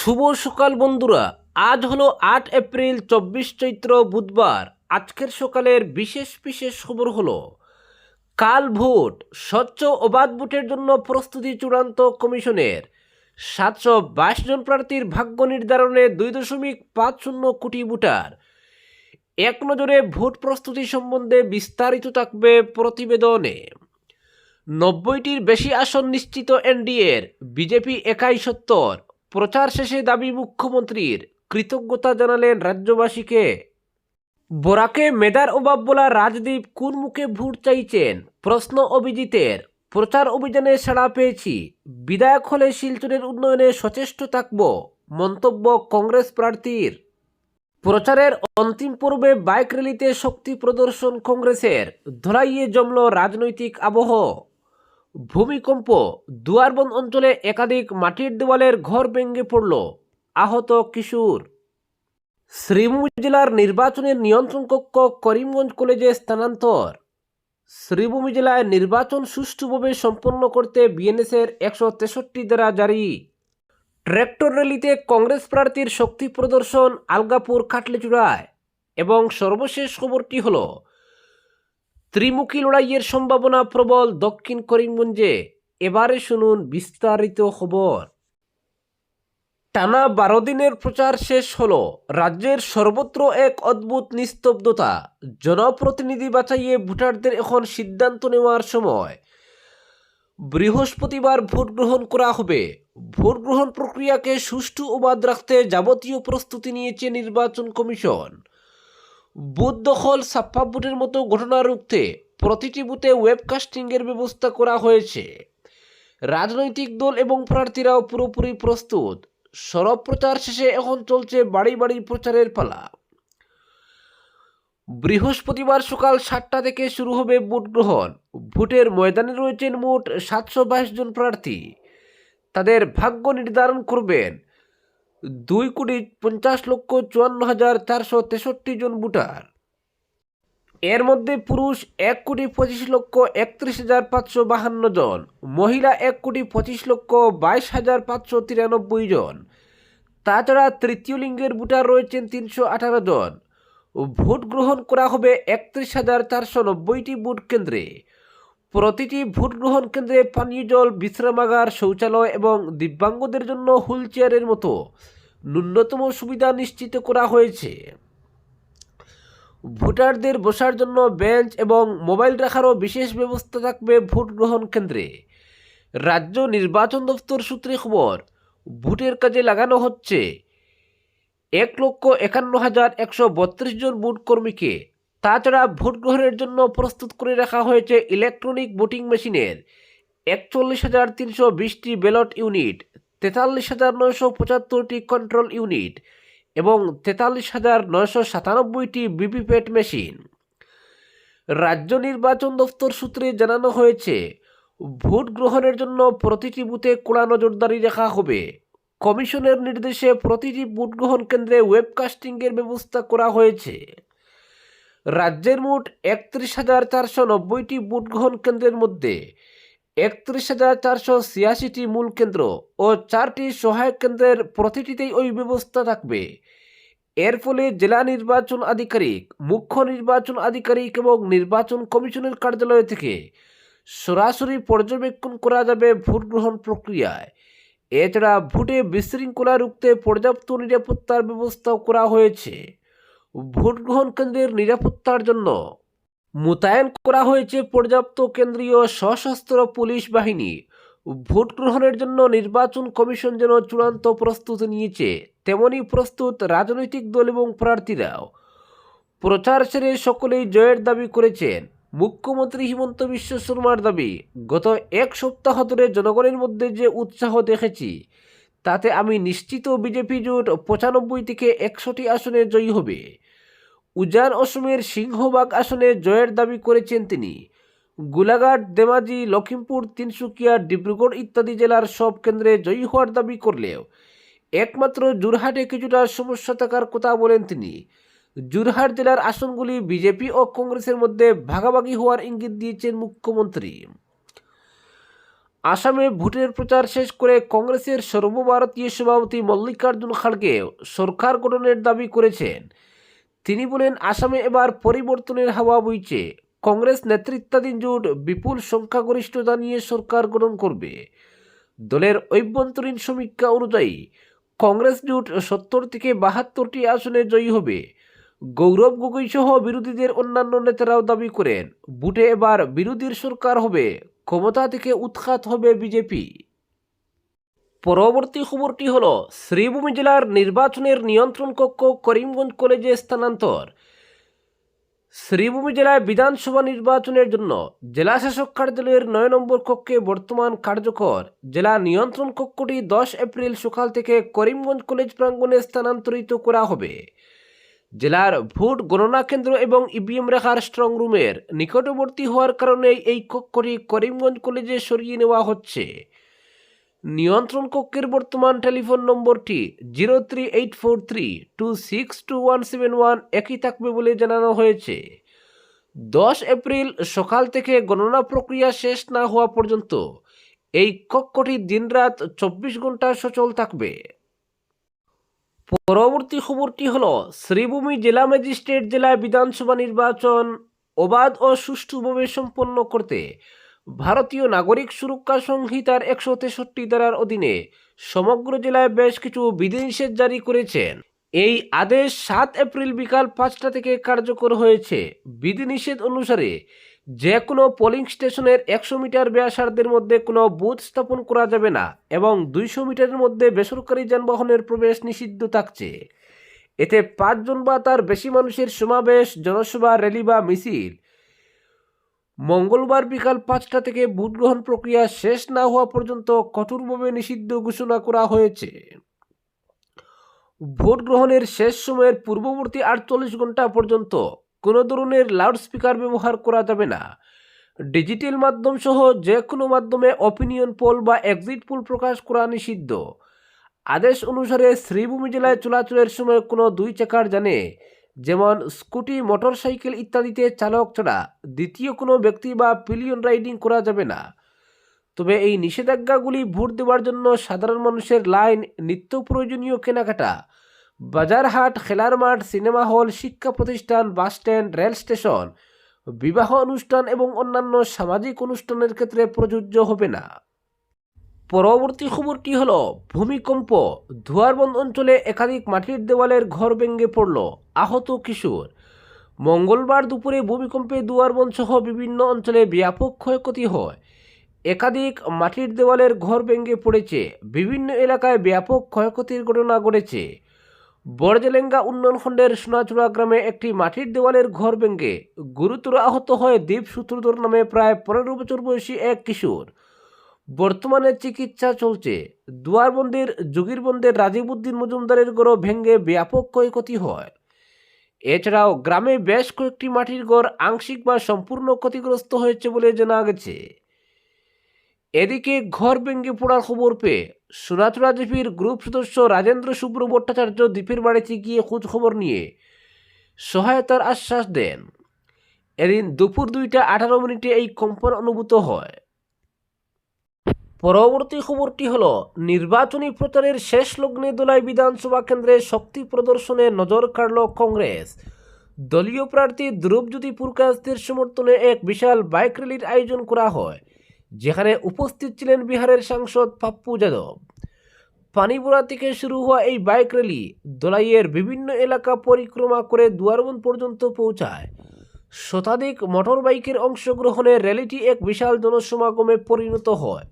শুভ সকাল বন্ধুরা। আজ হলো 8 এপ্রিল 24 চৈত্র বুধবার। আজকের সকালের বিশেষ বিশেষ খবর হলো কাল ভোট, স্বচ্ছ অবাধ ভোটের জন্য প্রস্তুতি চূড়ান্ত কমিশনের। 722 জন প্রার্থীর ভাগ্য নির্ধারণে 2.50 কোটি ভোটার। এক নজরে ভোট প্রস্তুতি সম্বন্ধে বিস্তারিত থাকবে প্রতিবেদনে। 90টির বেশি আসন নিশ্চিত এনডিএর, বিজেপি একাই 70। প্রচার শেষে দাবি মুখ্যমন্ত্রীর, কৃতজ্ঞতা জানালেন রাজ্যবাসীকে। বরাকে মেধার অভাব বলা রাজদীপ কোন মুখে ভোট চাইছেন, প্রশ্ন অভিজিতের। প্রচার অভিযানে সাড়া পেয়েছি, বিধায়ক হলে শিলচরের উন্নয়নে সচেষ্ট থাকব, মন্তব্য কংগ্রেস প্রার্থীর। প্রচারের অন্তিম পর্বে বাইক র্যালিতে শক্তি প্রদর্শন কংগ্রেসের, ধলাইয়ে জমল রাজনৈতিক আবহ। ভূমিকম্প, দুয়ারবন্দ অঞ্চলে একাধিক মাটির দেওয়ালের ঘর ভেঙে পড়ল, আহত কিশোর। শ্রীভূমি জেলার নির্বাচনের নিয়ন্ত্রণ কক্ষ করিমগঞ্জ কলেজে স্থানান্তর। শ্রীভূমি জেলায় নির্বাচন সুষ্ঠুভাবে সম্পন্ন করতে বিএনএসের 163 ধারা জারি। ট্র্যাক্টর র্যালিতে কংগ্রেস প্রার্থীর শক্তি প্রদর্শন আলগাপুর কাটলিচূড়ায়। এবং সর্বশেষ খবরটি হল ত্রিমুখী লড়াইয়ের সম্ভাবনা প্রবল দক্ষিণ করিমগঞ্জে। এবারে শুনুন বিস্তারিত খবর। টানা 12 দিনের প্রচার শেষ হলো। রাজ্যের সর্বত্র এক অদ্ভুত নিস্তব্ধতা। জনপ্রতিনিধি বাছাইয়ে ভোটারদের এখন সিদ্ধান্ত নেওয়ার সময়। বৃহস্পতিবার ভোট গ্রহণ করা হবে। ভোট গ্রহণ প্রক্রিয়াকে সুষ্ঠু অবাধ রাখতে যাবতীয় প্রস্তুতি নিয়েছে নির্বাচন কমিশন। বুথ দখল, ছাপ্পা ভোটের মতো ঘটনা রুখতে প্রতিটি বুথে ওয়েবকাস্টিংয়ের ব্যবস্থা করা হয়েছে। রাজনৈতিক দল এবং প্রার্থীরাও পুরোপুরি প্রস্তুত। সরব প্রচার শেষে এখন চলছে বাড়ি বাড়ি প্রচারের পালা। বৃহস্পতিবার সকাল 7টা থেকে শুরু হবে ভোট গ্রহণ। ভোটের ময়দানে রয়েছেন মোট 722 জন প্রার্থী। তাদের ভাগ্য নির্ধারণ করবেন 2,50,54,463 জন ভোটার। এর মধ্যে পুরুষ 1,25,31,552 জন, মহিলা 1,25,22,593 জন। তাছাড়া তৃতীয় লিঙ্গের ভোটার রয়েছেন 318 জন। ভোট গ্রহণ করা হবে 31,490টি ভোট কেন্দ্রে। প্রতিটি ভোট গ্রহণ কেন্দ্রে পানীয় জল, বিশ্রামাগার, শৌচালয় এবং দিব্যাঙ্গদের জন্য হুইল চেয়ারের মতো ন্যূনতম সুবিধা নিশ্চিত করা হয়েছে। ভোটারদের বসার জন্য বেঞ্চ এবং মোবাইল রাখারও বিশেষ ব্যবস্থা থাকবে ভোট গ্রহণ কেন্দ্রে। রাজ্য নির্বাচন দপ্তর সূত্রে খবর, ভোটের কাজে লাগানো হচ্ছে 1,51,132 জন ভোট কর্মীকে। তাছাড়া ভোট গ্রহণের জন্য প্রস্তুত করে রাখা হয়েছে ইলেকট্রনিক ভোটিং মেশিনের 41,320টি ব্যালট ইউনিট, 43,975টি কন্ট্রোল ইউনিট এবং 43,997টি ভিভিপ্যাট মেশিন। রাজ্য নির্বাচন দপ্তর সূত্রে জানানো হয়েছে, ভোট গ্রহণের জন্য প্রতিটি বুথে কড়া নজরদারি রাখা হবে। কমিশনের নির্দেশে প্রতিটি ভোট গ্রহণ কেন্দ্রে ওয়েবকাস্টিংয়ের ব্যবস্থা করা হয়েছে। রাজ্যের মোট 31,490টি ভোট গ্রহণ কেন্দ্রের মধ্যে 31,486টি মূল কেন্দ্র ও 4টি সহায়ক কেন্দ্রের প্রতিটিতেই ওই ব্যবস্থা থাকবে। এর ফলে জেলা নির্বাচন আধিকারিক, মুখ্য নির্বাচন আধিকারিক এবং নির্বাচন কমিশনের কার্যালয় থেকে সরাসরি পর্যবেক্ষণ করা যাবে ভোট গ্রহণ প্রক্রিয়ায়। এছাড়া ভোটে বিশৃঙ্খলা রুখতে পর্যাপ্ত নিরাপত্তার ব্যবস্থাও করা হয়েছে। ভোট গ্রহণ কেন্দ্রের নিরাপত্তার জন্য মোতায়েন করা হয়েছে পর্যাপ্ত কেন্দ্রীয় সশস্ত্র পুলিশ বাহিনী। ভোট গ্রহণের জন্য নির্বাচন কমিশন যেন চূড়ান্ত প্রস্তুতি নিয়েছে, তেমনি প্রস্তুত রাজনৈতিক দল এবং প্রার্থীরাও। প্রচার সেরে সকলেই জয়ের দাবি করেছেন। মুখ্যমন্ত্রী হিমন্ত বিশ্ব শর্মার দাবি, গত এক সপ্তাহ ধরে জনগণের মধ্যে যে উৎসাহ দেখেছি, তাতে আমি নিশ্চিত বিজেপি জোট 95 থেকে 100টি আসনে জয়ী হবে। উজান অসমের সিংহবাগ আসনে জয়ের দাবি করেছেন তিনি। গোলাঘাট, ধেমাজি, লখিমপুর, তিনসুকিয়া, ডিব্রুগড় ইত্যাদি জেলার সব কেন্দ্রে জয়ী হওয়ার দাবি করলেও একমাত্র যোরহাটে কিছুটা সমস্যা থাকার কথা বলেন তিনি। যোরহাট জেলার আসনগুলি বিজেপি ও কংগ্রেসের মধ্যে ভাগাভাগি হওয়ার ইঙ্গিত দিয়েছেন মুখ্যমন্ত্রী। আসামে ভোটের প্রচার শেষ করে কংগ্রেসের সর্বভারতীয় সভাপতি মল্লিকার্জুন খাড়গে সরকার গঠনের দাবি করেছেন। তিনি বলেন, আসামে এবার পরিবর্তনের হাওয়া বইছে। কংগ্রেস নেতৃত্বাধীন জোট বিপুল সংখ্যাগরিষ্ঠতা নিয়ে সরকার গঠন করবে। দলের অভ্যন্তরীণ সমীক্ষা অনুযায়ী কংগ্রেস জোট 70 থেকে 72টি আসনে জয়ী হবে। গৌরব গগৈ সহ বিরোধীদের অন্যান্য নেতারাও দাবি করেন, ভোটে এবার বিরোধীর সরকার হবে, ক্ষমতা থেকে উৎখাত হবে বিজেপি। পরবর্তী খবরটি হল, শ্রীভূমি জেলার নির্বাচনের নিয়ন্ত্রণ কক্ষ করিমগঞ্জ কলেজে স্থানান্তর। শ্রীভূমি জেলায় বিধানসভা নির্বাচনের জন্য জেলা শাসক কার্যালয়ের 9 নম্বর কক্ষে বর্তমান কার্যকর জেলা নিয়ন্ত্রণ কক্ষটি 10 এপ্রিল সকাল থেকে করিমগঞ্জ কলেজ প্রাঙ্গণে স্থানান্তরিত করা হবে। জেলার ভোট গণনা কেন্দ্র এবং ইভিএম রাখার স্ট্রং রুমের নিকটবর্তী হওয়ার কারণে এই কক্ষটি করিমগঞ্জ কলেজে সরিয়ে নেওয়া হচ্ছে। নিয়ন্ত্রণ কক্ষের বর্তমান টেলিফোন নম্বরটি 03843262171 একই থাকবে বলে জানানো হয়েছে। 10 এপ্রিল সকাল থেকে গণনা প্রক্রিয়া শেষ না হওয়া পর্যন্ত এই কক্ষটি দিনরাত 24 ঘন্টা সচল থাকবে। পরবর্তী খবরটি হল, শ্রীভূমি জেলা ম্যাজিস্ট্রেট জেলায় বিধানসভা নির্বাচন অবাধ ও সুষ্ঠুভাবে সম্পন্ন করতে ভারতীয় নাগরিক সুরক্ষা সংহিতার 163 ধারার অধীনে সমগ্র জেলায় বেশ কিছু বিধিনিষেধ জারি করেছেন। এই আদেশ 7 এপ্রিল বিকাল 5টা থেকে কার্যকর হয়েছে। বিধিনিষেধ অনুসারে যে কোনো পোলিং স্টেশনের 100 মিটার ব্যাসার্ধের মধ্যে কোনো বুথ স্থাপন করা যাবে না এবং 200 মিটারের মধ্যে বেসরকারি যানবাহনের প্রবেশ নিষিদ্ধ থাকছে। এতে 5 জন বা তার বেশি মানুষের সমাবেশ, জনসভা, র্যালি বা মিছিল মঙ্গলবার বিকাল 5টা থেকে ভোট গ্রহণ প্রক্রিয়া শেষ না হওয়া পর্যন্ত কঠোরভাবে নিষিদ্ধ ঘোষণা করা হয়েছে। ভোট গ্রহণের শেষ সময়ের পূর্ববর্তী 48 ঘন্টা পর্যন্ত কোনো ধরনের লাউডস্পিকার ব্যবহার করা যাবে না। ডিজিটাল মাধ্যম সহ যে কোনো মাধ্যমে অপিনিয়ন পোল বা এক্সিট পোল প্রকাশ করা নিষিদ্ধ। আদেশ অনুসারে শ্রীভূমি জেলায় চলাচলের সময় কোনো 2 চাকার যানে যেমন স্কুটি, মোটরসাইকেল ইত্যাদিতে চালক ছাড়া দ্বিতীয় কোনো ব্যক্তি বা পিলিয়ন রাইডিং করা যাবে না। তবে এই নিষেধাজ্ঞাগুলি ভোট দেওয়ার জন্য সাধারণ মানুষের লাইন, নিত্য প্রয়োজনীয় কেনাকাটা, বাজার হাট, খেলার মাঠ, সিনেমা হল, শিক্ষা প্রতিষ্ঠান, বাস স্ট্যান্ড, রেল স্টেশন, বিবাহ অনুষ্ঠান এবং অন্যান্য সামাজিক অনুষ্ঠানের ক্ষেত্রে প্রযোজ্য হবে না। পরবর্তী খবরটি হল, ভূমিকম্প, ধোয়ারবন্দ অঞ্চলে একাধিক মাটির দেওয়ালের ঘর ভেঙে পড়ল, আহত কিশোর। মঙ্গলবার দুপুরে ভূমিকম্পে দুয়ারবন্দ সহ বিভিন্ন অঞ্চলে ব্যাপক ক্ষয়ক্ষতি হয়। একাধিক মাটির দেওয়ালের ঘর ভেঙে পড়েছে, বিভিন্ন এলাকায় ব্যাপক ক্ষয়ক্ষতির ঘটনা ঘটেছে। বড়জেলেঙ্গা উন্নয়ন খণ্ডের সোনাচূড়া গ্রামে একটি মাটির দেওয়ালের ঘর ভেঙে গুরুতর আহত হয় দীপ সূত্রধর নামে প্রায় 15 বছর বয়সী এক কিশোর। বর্তমানে চিকিৎসা চলছে। দুয়ারবন্দের যোগীরবন্দের রাজীব উদ্দিন মজুমদারের ঘরও ভেঙে ব্যাপক ক্ষয়ক্ষতি হয়। এছাড়াও গ্রামে বেশ কয়েকটি মাটির ঘর আংশিক বা সম্পূর্ণ ক্ষতিগ্রস্ত হয়েছে বলে জানা গেছে। এদিকে ঘর ভেঙে পড়ার খবর পেয়ে সোনাচূড়া জিপির গ্রুপ সদস্য রাজেন্দ্র শুভ্র ভট্টাচার্য দ্বীপের বাড়িতে গিয়ে খোঁজ খবর নিয়ে সহায়তার আশ্বাস দেন। এদিন দুপুর 2:18 এই কম্পন অনুভূত হয়। পরবর্তী খবরটি হল, নির্বাচনী প্রচারের শেষ লগ্নে দোলাই বিধানসভা কেন্দ্রে শক্তি প্রদর্শনে নজর কাড়ল কংগ্রেস। দলীয় প্রার্থী ধ্রুবজ্যোতি পুরকায়স্থের সমর্থনে এক বিশাল বাইক র্যালির আয়োজন করা হয়, যেখানে উপস্থিত ছিলেন বিহারের সাংসদ পাপ্পু যাদব। পানিপুরা থেকে শুরু হওয়া এই বাইক র্যালি দোলাইয়ের বিভিন্ন এলাকা পরিক্রমা করে দুয়ারবন্দ পর্যন্ত পৌঁছায়। শতাধিক মোটর বাইকের অংশগ্রহণে র্যালিটি এক বিশাল জনসমাগমে পরিণত হয়।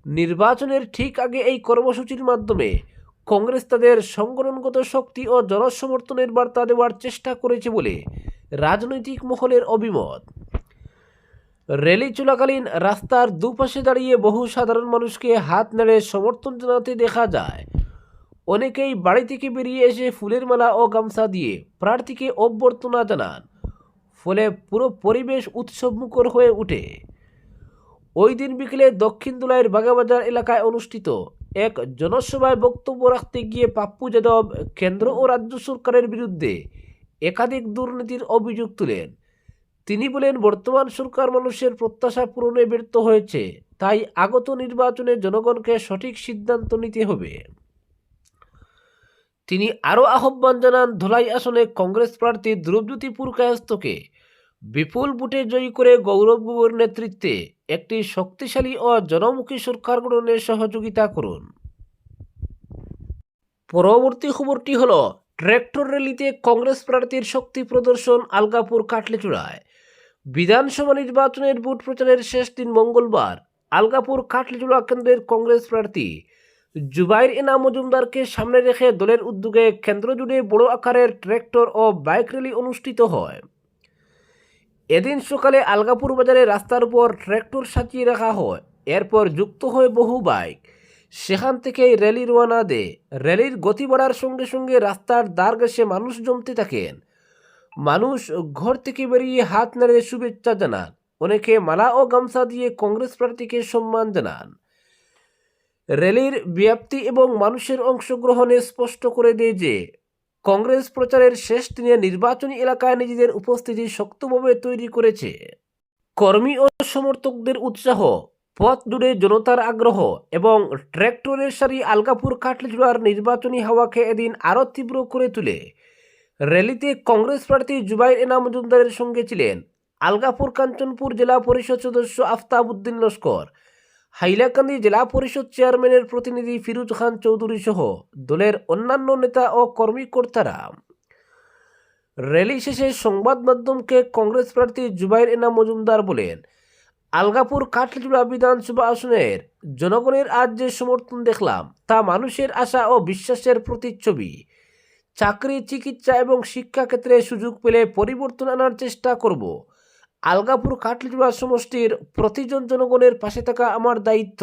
নির্বাচনের ঠিক আগে এই কর্মসূচির মাধ্যমে কংগ্রেস তাদের সংগঠনগত শক্তি ও জনসমর্থনের বার্তা দেওয়ার চেষ্টা করেছে বলে রাজনৈতিক মহলের অভিমত। র্যালি চলাকালীন রাস্তার দুপাশে দাঁড়িয়ে বহু সাধারণ মানুষকে হাত নেড়ে সমর্থন জানাতে দেখা যায়। অনেকেই বাড়ি থেকে বেরিয়ে এসে ফুলের মালা ও গামছা দিয়ে প্রার্থীকে অভ্যর্থনা জানান। ফলে পুরো পরিবেশ উৎসবমুখর হয়ে ওঠে। ওই দিন বিকেলে দক্ষিণ দোলাইয়ের বাগাবাজার এলাকায় অনুষ্ঠিত এক জনসভায় বক্তব্য রাখতে গিয়ে পাপ্পু যাদব কেন্দ্র ও রাজ্য সরকারের বিরুদ্ধে একাধিক দুর্নীতির অভিযোগ তুলেন। তিনি বলেন, বর্তমান সরকার মানুষের প্রত্যাশা পূরণে ব্যর্থ হয়েছে, তাই আগত নির্বাচনে জনগণকে সঠিক সিদ্ধান্ত নিতে হবে। তিনি আরও আহ্বান জানান, ধলাই আসনে কংগ্রেস প্রার্থী ধ্রুবজ্যোতি পুরকায়স্থকে বিপুল ভোটে জয়ী করে গৌরব গগৈর নেতৃত্বে একটি শক্তিশালী ও জনমুখী সরকার গঠনে সহযোগিতা করুন। পরবর্তী খবরটি হল, ট্র্যাক্টর র্যালিতে কংগ্রেস প্রার্থীর শক্তি প্রদর্শন আলগাপুর কাটলিচূড়ায়। বিধানসভা নির্বাচনের ভোট প্রচারের শেষ দিন মঙ্গলবার আলগাপুর কাটলিচূড়া কেন্দ্রের কংগ্রেস প্রার্থী জুবাইর এনাম মজুমদারকে সামনে রেখে দলের উদ্যোগে কেন্দ্র জুড়ে বড় আকারের ট্র্যাক্টর ও বাইক র্যালি অনুষ্ঠিত হয়। এদিন সকালে আলগাপুর বাজারে রাস্তার উপর ট্র্যাক্টর সাজিয়ে রাখা হয়, এরপর যুক্ত হয় বহু বাইক। সেখান থেকেই র্যালি রওনা দেয়। র্যালির গতি বাড়ার সঙ্গে সঙ্গে রাস্তার দ্বার ঘেঁষে মানুষ জমতে থাকেন। মানুষ ঘর থেকে বেরিয়ে হাত নাড়ে শুভেচ্ছা জানান, অনেকে মালা ও গামছা দিয়ে কংগ্রেস প্রার্থীকে সম্মান জানান। র্যালির ব্যাপ্তি এবং মানুষের অংশগ্রহণে স্পষ্ট করে দেয় যে কংগ্রেস প্রচারের শেষ দিনে নির্বাচনী এলাকায় নিজেদের উপস্থিতি শক্তভাবে তৈরি করেছে। কর্মী ও সমর্থকদের উৎসাহ, পথ জুড়ে জনতার আগ্রহ এবং ট্র্যাক্টরের সারি আলগাপুর কাটলিচূড়ার নির্বাচনী হাওয়াকে এদিন আরও তীব্র করে তোলে। র্যালিতে কংগ্রেস প্রার্থী জুবাইর এনাম মজুমদারের সঙ্গে ছিলেন আলগাপুর কাঞ্চনপুর জেলা পরিষদ সদস্য আফতাব উদ্দিন লস্কর, হাইলাকান্দি জেলা পরিষদ চেয়ারম্যানের প্রতিনিধি ফিরোজ খান চৌধুরী সহ দলের অন্যান্য নেতা ও কর্মকর্তারা। র্যালি শেষে সংবাদ মাধ্যমকে কংগ্রেস প্রার্থী জুবাইর এনাম মজুমদার বলেন, আলগাপুর কাটলিচূড়া বিধানসভা আসনের জনগণের আজ যে সমর্থন দেখলাম তা মানুষের আশা ও বিশ্বাসের প্রতিচ্ছবি। চাকরি, চিকিৎসা এবং শিক্ষা ক্ষেত্রে সুযোগ পেলে পরিবর্তন আনার চেষ্টা করব। আলগাপুর কাটলিচূড়া সমষ্টির প্রতিজন জনগণের পাশে থাকা আমার দায়িত্ব।